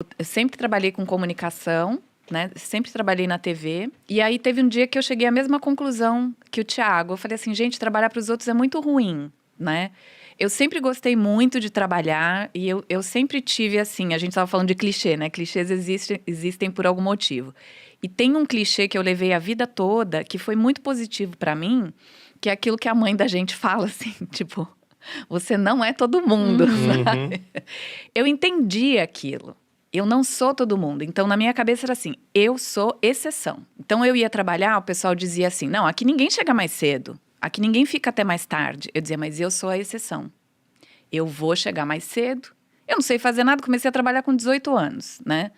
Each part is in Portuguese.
Eu sempre trabalhei com comunicação, né? Sempre trabalhei na TV. E aí teve um dia que eu cheguei à mesma conclusão que o Thiago. Eu falei assim, gente, trabalhar para os outros é muito ruim, né? Eu sempre gostei muito de trabalhar e eu sempre tive assim, a gente estava falando de clichê, né? Clichês existem por algum motivo. E tem um clichê que eu levei a vida toda, que foi muito positivo para mim, que é aquilo que a mãe da gente fala assim, tipo, você não é todo mundo, sabe? Eu entendi aquilo. Eu não sou todo mundo. Então, na minha cabeça era assim, eu sou exceção. Então, eu ia trabalhar, o pessoal dizia assim, não, aqui ninguém chega mais cedo. Aqui ninguém fica até mais tarde. Eu dizia, mas eu sou a exceção. Eu vou chegar mais cedo. Eu não sei fazer nada, comecei a trabalhar com 18 anos, né?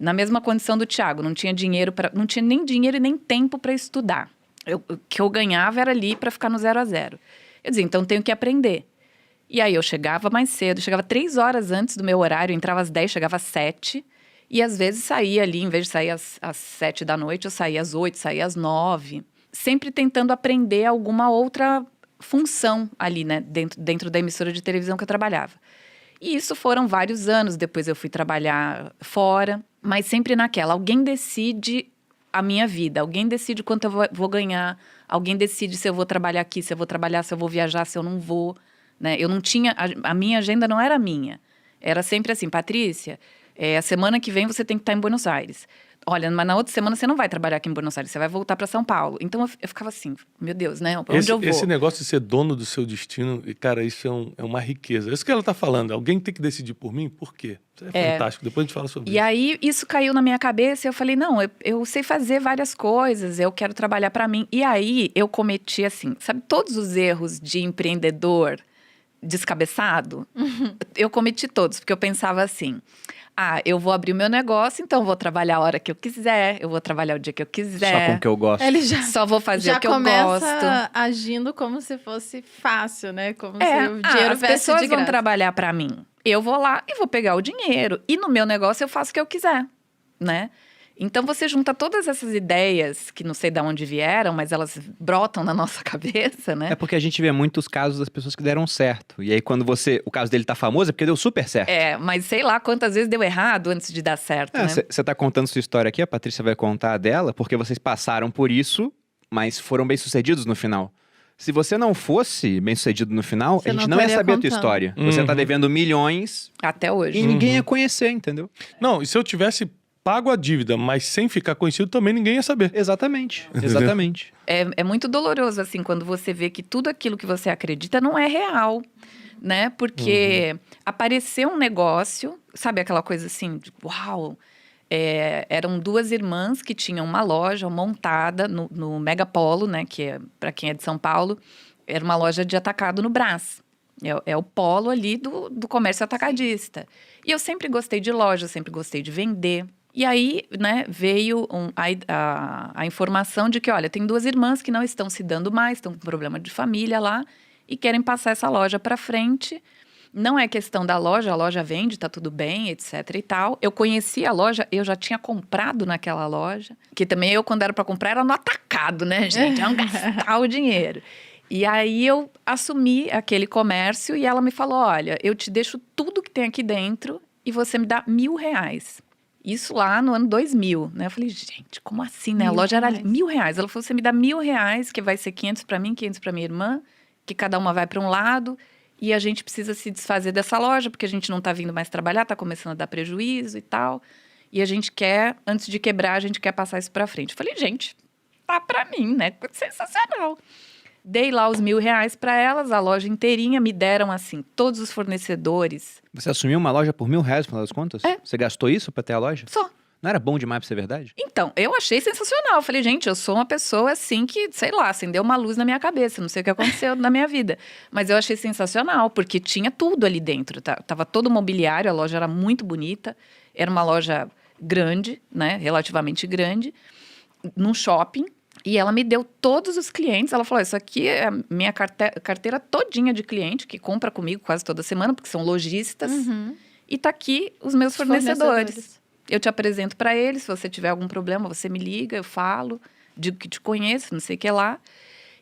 Na mesma condição do Thiago, não tinha dinheiro para, não tinha nem dinheiro e nem tempo para estudar. O que eu ganhava era ali para ficar no 0 a 0. Eu dizia, então tenho que aprender. E aí eu chegava mais cedo, chegava 3 horas antes do meu horário, entrava às 10, chegava às 7. E às vezes saía ali, em vez de sair às 7 da noite, eu saía às 8, saía às 9. Sempre tentando aprender alguma outra função ali, né, dentro da emissora de televisão que eu trabalhava. E isso foram vários anos, depois eu fui trabalhar fora, mas sempre naquela, alguém decide a minha vida, alguém decide quanto eu vou ganhar, alguém decide se eu vou trabalhar aqui, se eu vou trabalhar, se eu vou viajar, se eu não vou, né? Eu não tinha, a minha agenda não era minha, era sempre assim, Patrícia, a semana que vem você tem que estar em Buenos Aires. Olha, mas na outra semana você não vai trabalhar aqui em Buenos Aires, você vai voltar para São Paulo. Então eu ficava assim, meu Deus, né? Pra onde eu vou? Esse negócio de ser dono do seu destino, e cara, isso é uma riqueza. É isso que ela tá falando. Alguém tem que decidir por mim? Por quê? Isso é fantástico. Depois a gente fala sobre isso. E aí isso caiu na minha cabeça e eu falei, não, eu sei fazer várias coisas, eu quero trabalhar para mim. E aí eu cometi assim, sabe, todos os erros de empreendedor descabeçado? Eu cometi todos, porque eu pensava assim, eu vou abrir o meu negócio, então eu vou trabalhar a hora que eu quiser, eu vou trabalhar o dia que eu quiser. Só com o que eu gosto. Ele já, Só vou fazer já o que eu gosto. começa agindo como se fosse fácil, né? Como se o dinheiro as viesse pessoas de vão graça. trabalhar para mim. Eu vou lá e vou pegar o dinheiro. E no meu negócio eu faço o que eu quiser, né? Então você junta todas essas ideias, que não sei de onde vieram, mas elas brotam na nossa cabeça, né? É porque a gente vê muitos casos das pessoas que deram certo. E aí quando o caso dele tá famoso é porque deu super certo. Mas sei lá quantas vezes deu errado antes de dar certo, né? Você tá contando sua história aqui, a Patrícia vai contar a dela, porque vocês passaram por isso, mas foram bem-sucedidos no final. Se você não fosse bem-sucedido no final, Você a gente não não ia estaria saber a tua contando. história. Você tá devendo milhões Até hoje. e ninguém ia conhecer, entendeu? Não, e se eu tivesse pago a dívida, mas sem ficar conhecido, também ninguém ia saber. Exatamente, exatamente. É muito doloroso, assim, quando você vê que tudo aquilo que você acredita não é real, né? Porque apareceu um negócio, sabe aquela coisa assim, de, uau! Eram 2 irmãs que tinham uma loja montada no Megapolo, né? Que para quem é de São Paulo, era uma loja de atacado no Brás. É o polo ali do comércio atacadista. E eu sempre gostei de loja, sempre gostei de vender. E aí, né, veio a informação de que, olha, tem 2 irmãs que não estão se dando mais, estão com problema de família lá e querem passar essa loja para frente. Não é questão da loja, a loja vende, tá tudo bem, etc e tal. Eu conheci a loja, eu já tinha comprado naquela loja, que também eu, quando era para comprar, era no atacado, né, gente? É um gastar o dinheiro. E aí eu assumi aquele comércio e ela me falou, olha, eu te deixo tudo que tem aqui dentro e você me dá R$1.000. Isso lá no ano 2000, né? Eu falei, gente, como assim, né? A loja era R$1.000. Ela falou, você me dá R$1.000, que vai ser 500 para mim, 500 para minha irmã, que cada uma vai para um lado. E a gente precisa se desfazer dessa loja, porque a gente não está vindo mais trabalhar, está começando a dar prejuízo e tal. E a gente quer, antes de quebrar, a gente quer passar isso para frente. Eu falei, gente, tá para mim, né? Sensacional. Dei lá os R$1.000 para elas, a loja inteirinha, me deram, assim, todos os fornecedores. Você assumiu uma loja por R$1.000, no final das contas? Você gastou isso pra ter a loja? Só. Não era bom demais pra ser verdade? Então, eu achei sensacional. Eu falei, gente, eu sou uma pessoa assim que, sei lá, acendeu uma luz na minha cabeça. Não sei o que aconteceu na minha vida. Mas eu achei sensacional, porque tinha tudo ali dentro. Tava todo o mobiliário, a loja era muito bonita. Era uma loja grande, né? Relativamente grande. Num shopping. E ela me deu todos os clientes. Ela falou, isso aqui é a minha carteira todinha de cliente, que compra comigo quase toda semana, porque são lojistas. E tá aqui os meus fornecedores. Eu te apresento para eles, se você tiver algum problema, você me liga, eu falo, digo que te conheço, não sei o que lá.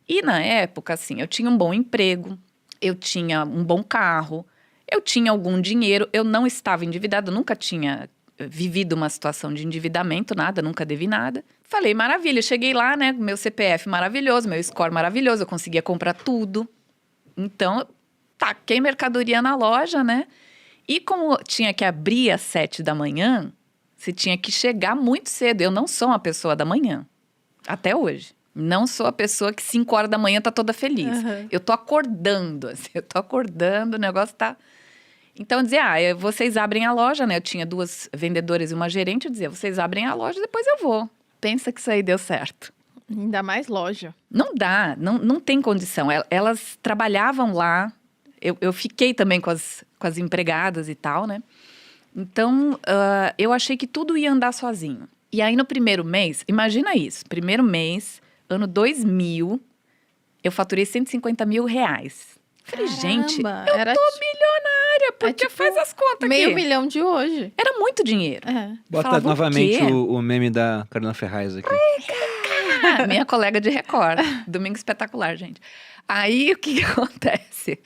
E na época, assim, eu tinha um bom emprego, eu tinha um bom carro, eu tinha algum dinheiro, eu não estava endividada, nunca tinha vivido uma situação de endividamento, nada, nunca devi nada. Falei, maravilha, cheguei lá, né, meu CPF maravilhoso, meu score maravilhoso, eu conseguia comprar tudo. Então, taquei mercadoria na loja, né? E como tinha que abrir às 7 da manhã, você tinha que chegar muito cedo. Eu não sou uma pessoa da manhã, até hoje. Não sou a pessoa que 5 horas da manhã tá toda feliz. Eu tô acordando, assim, o negócio tá... Então, eu dizia, vocês abrem a loja, né? Eu tinha 2 vendedoras e uma gerente, eu dizia, vocês abrem a loja, depois eu vou. Pensa que isso aí deu certo. Ainda mais loja. Não dá, não tem condição. Elas trabalhavam lá, eu fiquei também com as empregadas e tal, né? Então, eu achei que tudo ia andar sozinho. E aí, no primeiro mês, imagina isso, primeiro mês, ano 2000, eu faturei R$150 mil. Falei, gente, eu tô milionária, porque tipo faz as contas aqui. R$500 mil de hoje. Era muito dinheiro. Bota Falava, novamente o quê? o meme da Carolina Ferraz aqui. Minha colega de Record. Domingo espetacular, gente. Aí, o que acontece?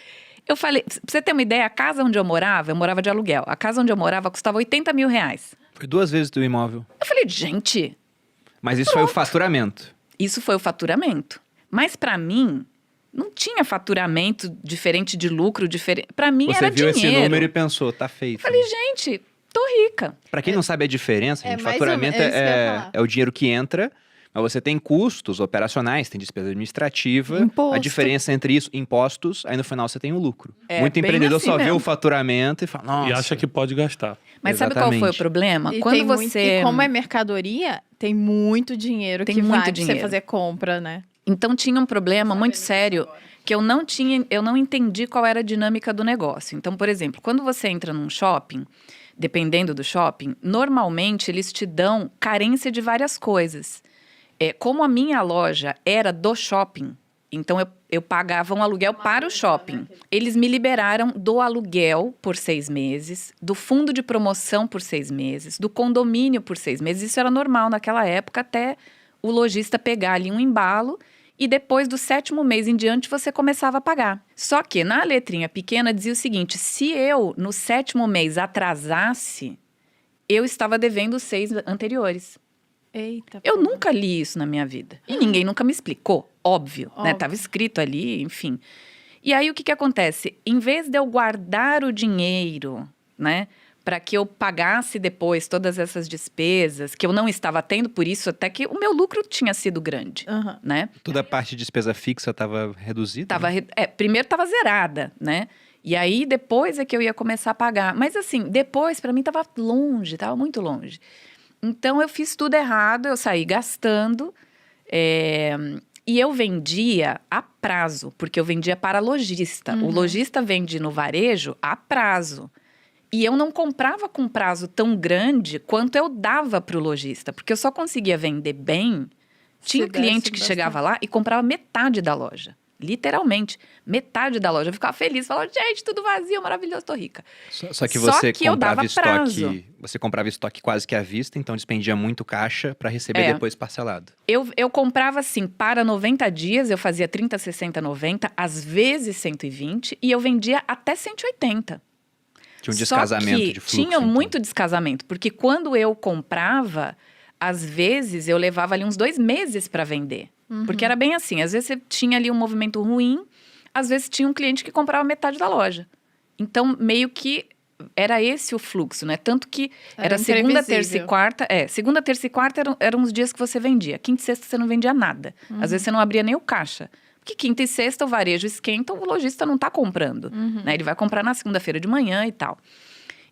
Eu falei, pra você ter uma ideia, a casa onde eu morava de aluguel. A casa onde eu morava custava R$80 mil. Foi 2 vezes do imóvel. Eu falei, gente... Mas isso foi o faturamento. Isso foi o faturamento. Mas pra mim, não tinha faturamento diferente de lucro, diferente. Pra mim Você era viu dinheiro. esse número e pensou, tá feito. Falei, gente, tô rica. Pra quem não sabe a diferença, gente, mais faturamento ou menos, isso que eu ia falar. é o dinheiro que entra, mas você tem custos operacionais, tem despesa administrativa. Imposto. A diferença entre isso, impostos, aí no final você tem o lucro. É, Muito bem empreendedor assim só vê mesmo. o faturamento e fala, nossa. E acha que pode gastar. Mas sabe qual foi o Exatamente. problema? E Quando tem você... e como é mercadoria, tem muito dinheiro Tem que muito vai pra dinheiro. você fazer compra, né? Então tinha um problema muito sério que eu não entendi qual era a dinâmica do negócio. Então, por exemplo, quando você entra num shopping, dependendo do shopping, normalmente eles te dão carência de várias coisas. Como a minha loja era do shopping, então eu pagava um aluguel para o shopping. Eles me liberaram do aluguel por 6 meses, do fundo de promoção por 6 meses, do condomínio por 6 meses. Isso era normal naquela época, até o lojista pegar ali um embalo e depois do 7º mês em diante você começava a pagar. Só que na letrinha pequena dizia o seguinte, se eu no 7º mês atrasasse, eu estava devendo os 6 anteriores. Eita. Eu pô. nunca li isso na minha vida. E ninguém nunca me explicou, óbvio, né? Óbvio. Tava escrito ali, enfim. E aí, o que acontece? Em vez de eu guardar o dinheiro, né? Para que eu pagasse depois todas essas despesas, que eu não estava tendo, por isso até que o meu lucro tinha sido grande, Aham. né? Toda a parte de despesa fixa estava reduzida? né? Primeiro estava zerada, né? E aí, depois é que eu ia começar a pagar. Mas assim, depois, para mim, estava longe, estava muito longe. Então, eu fiz tudo errado, eu saí gastando e eu vendia a prazo, porque eu vendia para lojista. O lojista vende no varejo a prazo. E eu não comprava com prazo tão grande quanto eu dava para o lojista, porque eu só conseguia vender bem. Tinha Se cliente desse que bastante. chegava lá e comprava metade da loja. Literalmente, metade da loja. Eu ficava feliz, falava, gente, tudo vazio, maravilhoso, tô rica. Só que Só você que eu dava comprava prazo. estoque. Você comprava estoque quase que à vista, então despendia muito caixa para receber depois parcelado. Eu comprava assim, para 90 dias, eu fazia 30, 60, 90, às vezes 120, e eu vendia até 180. Tinha um descasamento Só que de fluxo. tinha então. muito descasamento, porque quando eu comprava, às vezes eu levava ali uns 2 meses para vender. Porque era bem assim, às vezes você tinha ali um movimento ruim, às vezes tinha um cliente que comprava metade da loja. Então, meio que era esse o fluxo, né? Tanto que era segunda, terça e quarta. Segunda, terça e quarta eram os dias que você vendia. Quinta e sexta você não vendia nada. Às vezes você não abria nem o caixa. Porque quinta e sexta o varejo esquenta, o lojista não tá comprando. Né? Ele vai comprar na segunda-feira de manhã e tal.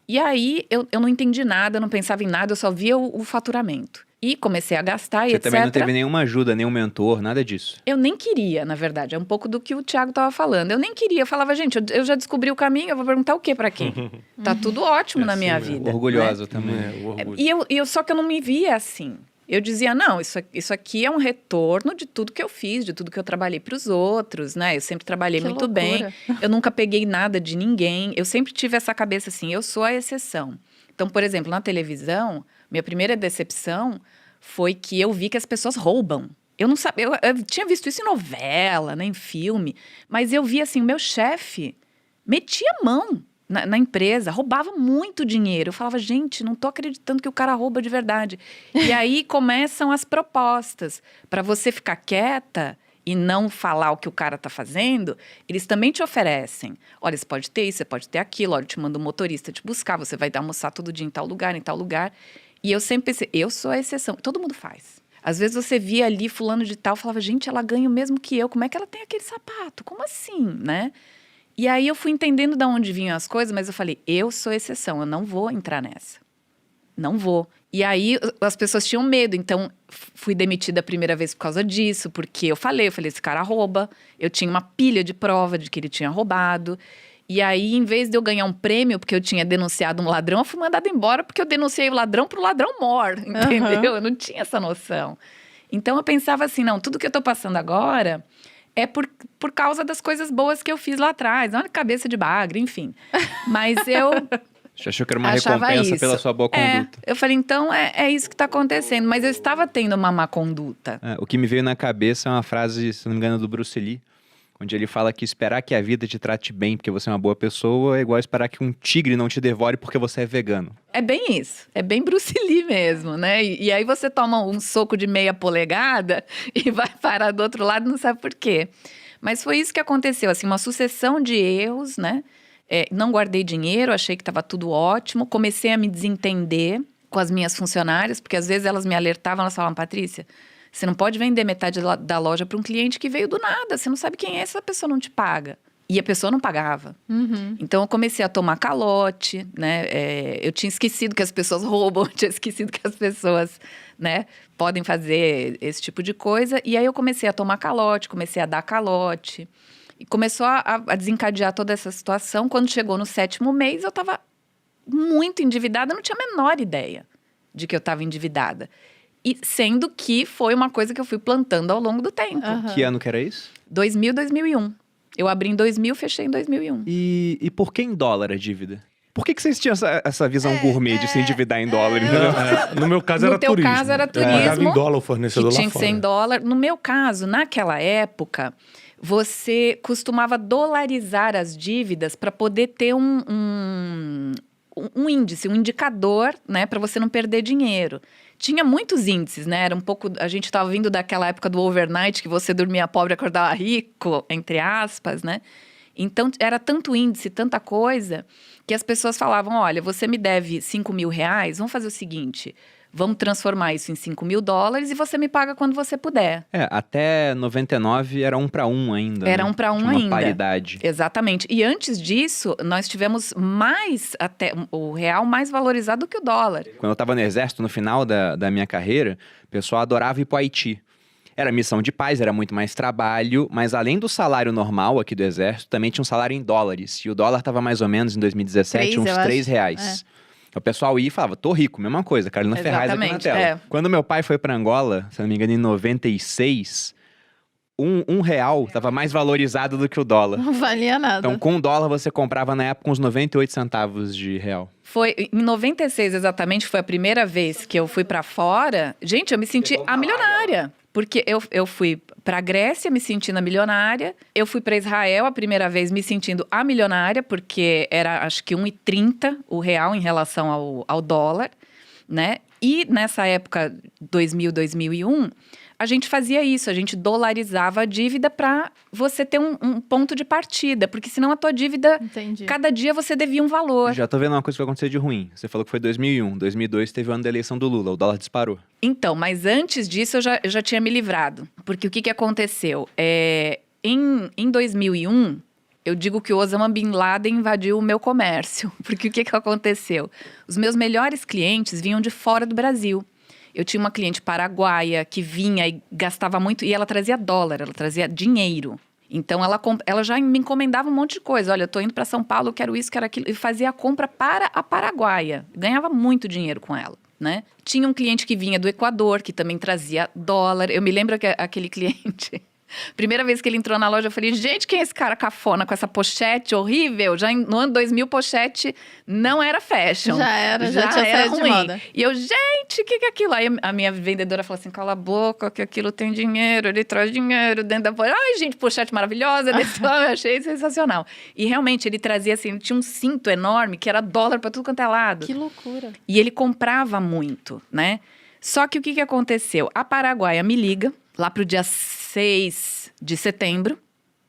E aí, eu não entendi nada, não pensava em nada, eu só via o faturamento. E comecei a gastar e Você etc. também não teve nenhuma ajuda, nenhum mentor, nada disso. Eu nem queria, na verdade. É um pouco do que o Thiago estava falando. Eu nem queria. Eu falava, gente, eu já descobri o caminho, eu vou perguntar o quê para quem? Tá tudo ótimo na minha assim mesmo. vida. Orgulhosa Né? também. O orgulho. Só que eu não me via assim. Eu dizia, não, isso aqui é um retorno de tudo que eu fiz, de tudo que eu trabalhei para os outros, né? Eu sempre trabalhei Que muito loucura. bem. Eu nunca peguei nada de ninguém. Eu sempre tive essa cabeça assim, eu sou a exceção. Então, por exemplo, na televisão, minha primeira decepção foi que eu vi que as pessoas roubam. Eu não sabia, eu tinha visto isso em novela, né, em filme, mas eu vi assim, o meu chefe metia a mão na empresa, roubava muito dinheiro. Eu falava, gente, não tô acreditando que o cara rouba de verdade. E aí começam as propostas. Para você ficar quieta e não falar o que o cara tá fazendo, eles também te oferecem. Olha, você pode ter isso, você pode ter aquilo. Olha, eu te mando um motorista te buscar, você vai almoçar todo dia em tal lugar, em tal lugar. E eu sempre pensei, eu sou a exceção. Todo mundo faz. Às vezes você via ali fulano de tal, falava, gente, ela ganha o mesmo que eu. Como é que ela tem aquele sapato? Como assim, né? E aí eu fui entendendo de onde vinham as coisas, mas eu falei, eu sou exceção, eu não vou entrar nessa. Não vou. E aí as pessoas tinham medo, então fui demitida a primeira vez por causa disso, porque eu falei, esse cara rouba. Eu tinha uma pilha de prova de que ele tinha roubado. E aí, em vez de eu ganhar um prêmio, porque eu tinha denunciado um ladrão, eu fui mandada embora porque eu denunciei o ladrão pro ladrão mor, entendeu? Eu não tinha essa noção. Então eu pensava assim, não, tudo que eu tô passando agora é por causa das coisas boas que eu fiz lá atrás. Olha, cabeça de bagre, enfim. Mas eu... Você achou que era uma achava recompensa isso. pela sua boa conduta? Eu falei, então é isso que tá acontecendo. Mas eu estava tendo uma má conduta. O que me veio na cabeça é uma frase, se não me engano, do Bruce Lee, onde ele fala que esperar que a vida te trate bem porque você é uma boa pessoa é igual esperar que um tigre não te devore porque você é vegano. É bem isso. É bem Bruce Lee mesmo, né? E aí você toma um soco de meia polegada e vai parar do outro lado e não sabe por quê. Mas foi isso que aconteceu, assim, uma sucessão de erros, né? Não guardei dinheiro, achei que estava tudo ótimo. Comecei a me desentender com as minhas funcionárias, porque às vezes elas me alertavam, elas falavam, Patrícia, você não pode vender metade da loja para um cliente que veio do nada. Você não sabe quem é, essa pessoa não te paga. E a pessoa não pagava. Uhum. Então, eu comecei a tomar calote, né? Eu tinha esquecido que as pessoas roubam, eu tinha esquecido que as pessoas, né, podem fazer esse tipo de coisa. E aí, eu comecei a tomar calote, comecei a dar calote. E começou a desencadear toda essa situação. Quando chegou no 7º mês, eu estava muito endividada. Eu não tinha a menor ideia de que eu estava endividada. E sendo que foi uma coisa que eu fui plantando ao longo do tempo. Aham. Que ano que era isso? 2000, 2001. Eu abri em 2000, fechei em 2001. E por que em dólar a dívida? Por que vocês tinham essa visão gourmet de se endividar em dólar? Entendeu? No meu caso No era teu turismo. caso era Eu pagava turismo, em dólar o Que fornecedor tinha lá que ser em fora. dólar. No meu caso, naquela época, você costumava dolarizar as dívidas para poder ter um índice, um indicador, né, para você não perder dinheiro. Tinha muitos índices, né? Era um pouco. A gente estava vindo daquela época do overnight, que você dormia pobre e acordava rico, entre aspas, né? Então, era tanto índice, tanta coisa, que as pessoas falavam, olha, você me deve R$5.000, vamos fazer o seguinte, vamos transformar isso em $5.000 e você me paga quando você puder. Até 99 era 1 para 1 ainda. Era né? 1 para 1 Tinha uma ainda. paridade. Exatamente. E antes disso, nós tivemos até o real mais valorizado do que o dólar. Quando eu estava no exército, no final da minha carreira, o pessoal adorava ir para o Haiti. Era missão de paz, era muito mais trabalho, mas além do salário normal aqui do exército, também tinha um salário em dólares. E o dólar estava mais ou menos, em 2017, uns R$3. O pessoal ia e falava, tô rico, mesma coisa, Carolina Ferraz aqui na Exatamente, tela. Quando meu pai foi para Angola, se não me engano, em 96, um real estava mais valorizado do que o dólar. Não valia nada. Então, com o dólar, você comprava na época uns 98 centavos de real. Foi em 96 exatamente, foi a primeira vez que eu fui pra fora. Gente, eu me senti a milionária. Porque eu fui pra Grécia me sentindo a milionária. Eu fui pra Israel a primeira vez me sentindo a milionária, porque era acho que 1,30 o real em relação ao dólar, né? E nessa época, 2000, 2001, a gente fazia isso, a gente dolarizava a dívida para você ter um ponto de partida, porque senão a tua dívida, Entendi. cada dia você devia um valor. Já tô vendo uma coisa que vai acontecer de ruim. Você falou que foi 2001. 2002 teve o ano da eleição do Lula, o dólar disparou. Então, mas antes disso eu já tinha me livrado, porque o que aconteceu? Em 2001, eu digo que o Osama Bin Laden invadiu o meu comércio, porque o que aconteceu? Os meus melhores clientes vinham de fora do Brasil. Eu tinha uma cliente paraguaia que vinha e gastava muito, e ela trazia dólar, ela trazia dinheiro. Então, ela já me encomendava um monte de coisa. Olha, eu tô indo para São Paulo, eu quero isso, quero aquilo. E fazia a compra para a paraguaia. Ganhava muito dinheiro com ela, né? Tinha um cliente que vinha do Equador, que também trazia dólar. Eu me lembro que aquele cliente Primeira vez que ele entrou na loja, eu falei, gente, quem é esse cara cafona com essa pochete horrível? Já no ano 2000, pochete não era fashion. Já tinha era saído de ruim. moda. E eu, gente, o que é aquilo? Aí a minha vendedora falou assim, cala a boca, que aquilo tem dinheiro, ele traz dinheiro dentro da pochete. Ai, gente, pochete maravilhosa, eu achei sensacional. E realmente, ele trazia assim, ele tinha um cinto enorme, que era dólar pra tudo quanto é lado. Que loucura. E ele comprava muito, né? Só que o que aconteceu? A Paraguaia me liga, lá pro dia 6 de setembro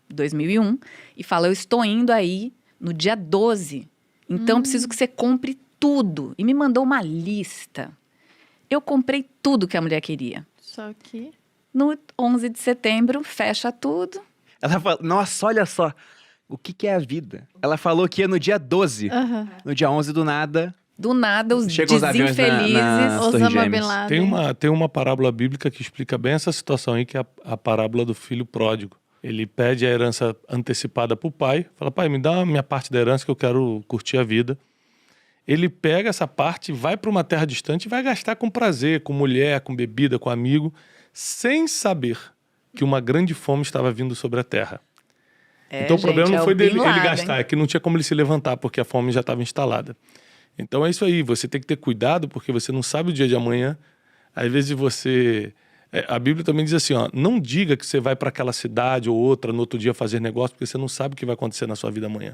de 2001, e fala, eu estou indo aí no dia 12, então preciso que você compre tudo. E me mandou uma lista. Eu comprei tudo que a mulher queria. Só que... No 11 de setembro, fecha tudo. Ela falou, nossa, olha só, o que é a vida? Ela falou que ia no dia 12. Aham. No dia 11 do nada, Do nada, os Chegam os aviões desinfelizes. As Torres Osama Bin Gêmeas. Laden. Tem uma parábola bíblica que explica bem essa situação aí, que é a parábola do filho pródigo. Ele pede a herança antecipada pro pai, fala, pai, me dá a minha parte da herança que eu quero curtir a vida. Ele pega essa parte, vai para uma terra distante e vai gastar com prazer, com mulher, com bebida, com amigo, sem saber que uma grande fome estava vindo sobre a terra. Então o problema não foi dele ele gastar, é que não tinha como ele se levantar, porque a fome já estava instalada. Então é isso aí, você tem que ter cuidado, porque você não sabe o dia de amanhã. Às vezes você... a Bíblia também diz assim, ó, não diga que você vai para aquela cidade ou outra no outro dia fazer negócio, porque você não sabe o que vai acontecer na sua vida amanhã.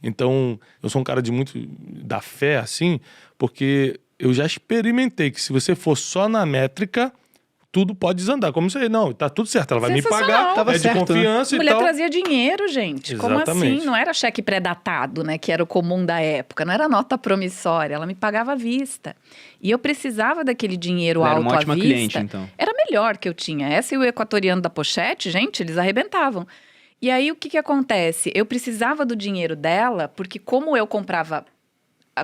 Então, eu sou um cara de muito da fé, assim, porque eu já experimentei que se você for só na métrica, tudo pode desandar. Como isso aí, não, tá tudo certo, ela vai me pagar, Tava é certo, de confiança A e mulher tal. trazia dinheiro, gente. Como Exatamente. assim? Não era cheque pré-datado, né? Que era o comum da época. Não era nota promissória. Ela me pagava à vista. E eu precisava daquele dinheiro ela era alto uma à ótima vista. cliente, então. Era melhor que eu tinha. Essa e o equatoriano da pochete, gente, eles arrebentavam. E aí, o que acontece? Eu precisava do dinheiro dela, porque como eu comprava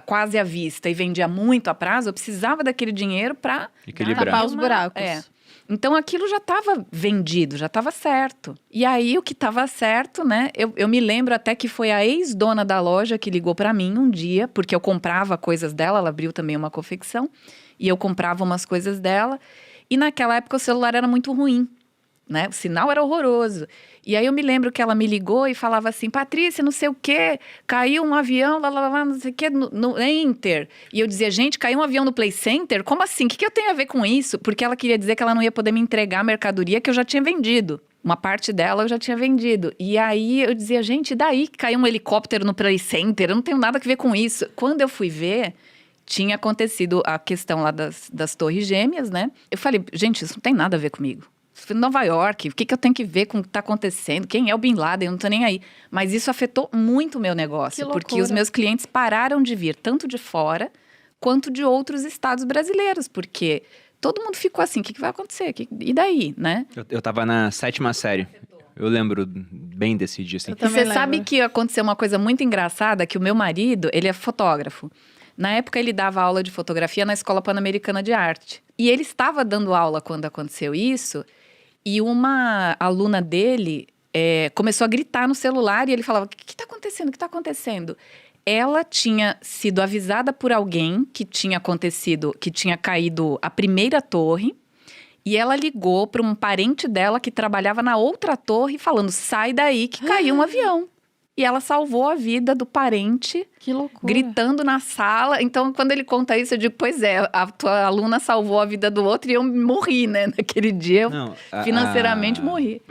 quase à vista e vendia muito a prazo, eu precisava daquele dinheiro para Equilibrar. Tapar os buracos. Então, aquilo já estava vendido, já estava certo. E aí, o que estava certo, né? Eu me lembro até que foi a ex-dona da loja que ligou para mim um dia, porque eu comprava coisas dela, ela abriu também uma confecção, e eu comprava umas coisas dela. E naquela época o celular era muito ruim, né? O sinal era horroroso. E aí eu me lembro que ela me ligou e falava assim, Patrícia, não sei o quê, caiu um avião, lá, não sei o quê, no Enter. E eu dizia, gente, caiu um avião no Play Center? Como assim? O que eu tenho a ver com isso? Porque ela queria dizer que ela não ia poder me entregar a mercadoria que eu já tinha vendido. Uma parte dela eu já tinha vendido. E aí eu dizia, gente, e daí que caiu um helicóptero no Play Center? Eu não tenho nada a ver com isso. Quando eu fui ver, tinha acontecido a questão lá das Torres Gêmeas, né? Eu falei, gente, isso não tem nada a ver comigo. Fui em Nova York, o que eu tenho que ver com o que está acontecendo? Quem é o Bin Laden? Eu não estou nem aí. Mas isso afetou muito o meu negócio. Porque os meus clientes pararam de vir, tanto de fora, quanto de outros estados brasileiros. Porque todo mundo ficou assim, o que vai acontecer? E daí, né? Eu tava na 7ª série. Eu lembro bem desse dia, assim. Eu E também você sabe que aconteceu uma coisa muito engraçada, que o meu marido, ele é fotógrafo. Na época, ele dava aula de fotografia na Escola Pan-Americana de Arte. E ele estava dando aula quando aconteceu isso... E uma aluna dele começou a gritar no celular e ele falava, o que está acontecendo? O que está acontecendo? Ela tinha sido avisada por alguém que tinha acontecido, que tinha caído a primeira torre. E ela ligou para um parente dela que trabalhava na outra torre falando, sai daí que caiu um avião. E ela salvou a vida do parente, Que loucura. gritando na sala. Então, quando ele conta isso, eu digo, pois é, a tua aluna salvou a vida do outro e eu morri, né? Naquele dia, eu financeiramente morri.